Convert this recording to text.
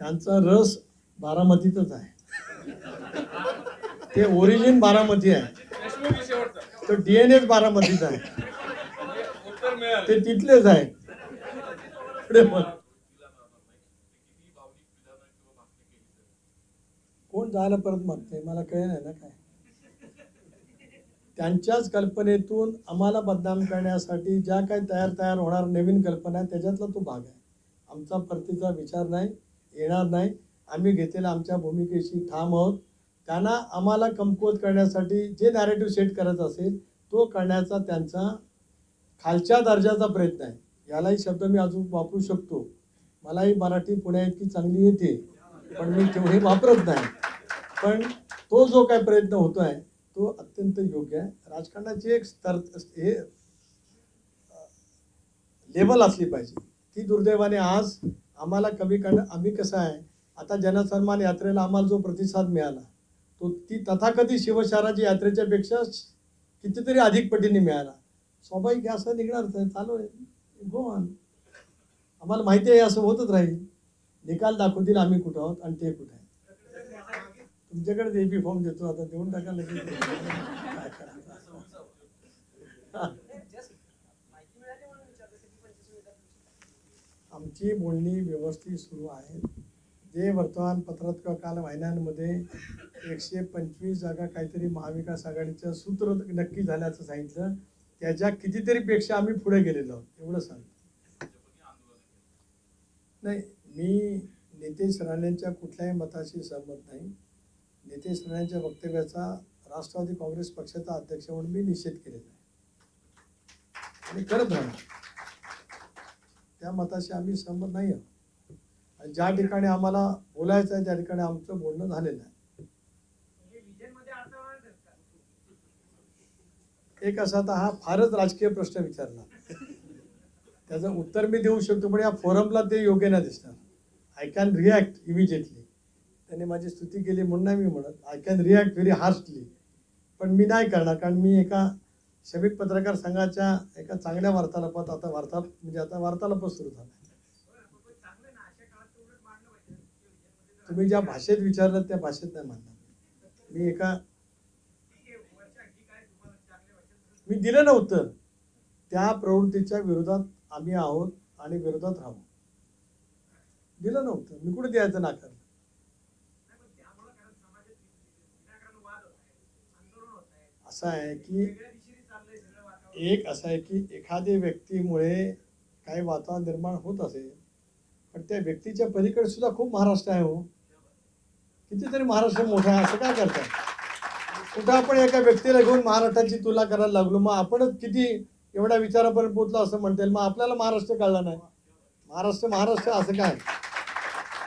त्यांचा रस बारामतीतच आहे. ते ओरिजिन बारामती आहे, तो DNA बारामतीचा आहे, ते तिथलेच आहे. कोण जायला परत मागते मला कळलं नाही ना काय. त्यांच्याच कल्पनेतून आम्हाला बदनाम करण्यासाठी ज्या काही तयार होणार नवीन कल्पना आहे त्याच्यातला तो भाग आहे. आमचा परतीचा विचार नाही, येणार नाही. आम्ही घेतलेल्या आमच्या भूमिकेशी ठाम आहोत. त्यांना आम्हाला कमकुवत करण्यासाठी जे नॅरेटिव्ह सेट करत असेल तो करण्याचा त्यांचा खालच्या दर्जाचा प्रयत्न आहे. यालाही शब्द मी अजून वापरू शकतो. मलाही मराठी पुण्या इतकी चांगली येते, पण मी तेवढे वापरत नाही. पण तो जो काय प्रयत्न होतो आहे तो अत्यंत योग्य आहे. राजकारणाची एक स्तर हे लेवल असली पाहिजे. ती दुर्दैवाने आज आम्हाला कमी करणं. आम्ही कसं आहे, आता जनसन्मान यात्रेला आम्हाला जो प्रतिसाद मिळाला तो ती तथाकथित शिवशहराची यात्रेच्या पेक्षा कितीतरी अधिक पटीने मिळाला. स्वाभाविक असं निघणारच आहे, चालू आहे, गो ऑन. आम्हाला माहिती आहे असं होतच राहील. निकाल दाखवतील आम्ही कुठं आहोत आणि ते कुठे आहे. तुमच्याकडे एबी फॉर्म देतो, आता देऊन टाका लगेच. काय करायचं. आमची बोलणी व्यवस्थित सुरू आहे. जे वर्तमानपत्रात किंवा काल वाहिन्यांमध्ये 125 जागा काहीतरी महाविकास आघाडीचं सूत्र नक्की झाल्याचं सांगितलं, त्याच्या कितीतरी पेक्षा आम्ही पुढे गेलेलो आहोत एवढं सांगतो. नाही, मी नितेश राणेंच्या कुठल्याही मताशी सहमत नाही. नितेश राणेंच्या वक्तव्याचा राष्ट्रवादी काँग्रेस पक्षाचा अध्यक्ष म्हणून मी निषेध केलेला आहे आणि करत राहणार. त्या मताशी आम्ही सहमत नाही आहोत. आणि ज्या ठिकाणी आम्हाला बोलायचं आहे त्या ठिकाणी आमचं बोलणं झालेलं आहे. एक असा तर हा फारच राजकीय प्रश्न विचारला, त्याचं उत्तर मी देऊ शकतो पण या फोरमला ते योग्य नाही दिसणार. I can react immediately. त्यांनी माझी स्तुती केली म्हणून नाही मी म्हणत, I can react very harshly. पण मी नाही करणार, कारण मी एका श्रमिक पत्रकार संघाच्या एका चांगल्या वार्तालापात आता वार्तालाप सुरू झाला. तुम्ही ज्या भाषेत विचारलं त्या भाषेत नाही म्हणणार. मी दिलं नव्हतं. त्या प्रवृत्तीच्या विरोधात आम्ही आहोत आणि विरोधात राहू. दिलं नव्हतं, मी कुठे द्यायचं नाकारलं. असं आहे की एखाद्या व्यक्तीमुळे काही वातावरण निर्माण होत असेल, पण त्या व्यक्तीच्या पलीकडे सुद्धा खूप महाराष्ट्र आहे. हो, कितीतरी महाराष्ट्र मोठा आहे. असं काय करतात? कुठं आपण एका व्यक्तीला घेऊन महाराष्ट्राची तुलना करायला लागलो, मग आपणच किती एवढ्या विचारापर्यंत पोहोचलो असं म्हणता येईल. मग आपल्याला महाराष्ट्र कळला नाही. महाराष्ट्र असं काय?